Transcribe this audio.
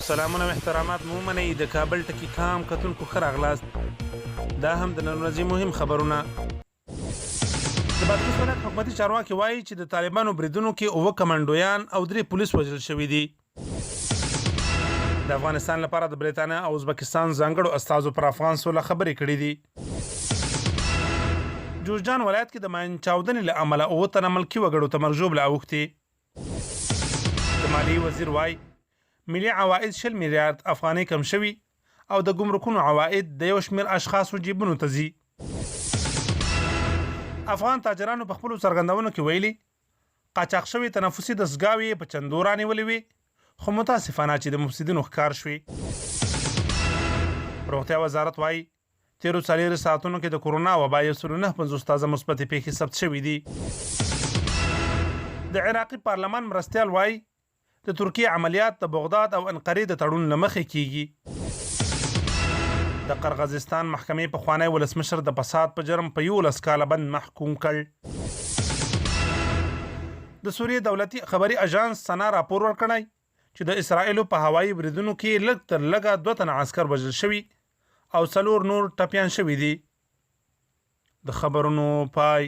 سلامونه او احترامات مو منئ د کابل ټکی کام کتونکو ښه راغلاست. دا هم د نن ورځې مهم خبرونه. د بادغیس ولایت حکومتي چارواکي وایي چې د طالبانو بریدونو کې 9 کمانډویان او 3 پولیس وژل شوي دي. د افغانستان لپاره د بریتانیا او ازبکستان ځانګړو استازو پر افغان سوله خبرې کړې دي. جوزجان ولایت کې د ماین چاودنې له امله 9 تنه ملکي وګړو ته مرګ ژوبله اوښتې. د مالیې وزیر وایي ملي عواید 20 میلیارد افغانۍ کم شوي او د ګمرکونو عواید د یو شمېر اشخاصو جیبونو ته ځي. افغان تاجرانو په خپلو څرګندونو کې ویلي قاچاق شوي تنفسي دستګاوې په چندو رانیولې وې، خو متاسفانه چې د مفسدینو ښکار شوې. روغتیا وزارت وایي تیرو 4 ساعتونو کې د کورونا وبا 159 تازه مثبتې پیښې ثبت شوي دي. د عراقي پارلمان مرستیال وایي د ترکیې عملیات د بغداد او انقرې د تړون له مخې کیږي. د قرغیزستان محکمې پخوانی ولسمشر د فساد په جرم په 11 کاله بند محکوم کړ. د سوریې دولتي خبري اژانس سنا راپور ورکړی چې د اسرائیلو په هوایي بریدونو کې لږ تر لږه 2 تنه عسکر وژل شوي او 4 نور ټپیان شوي دي. د خبرونو پای.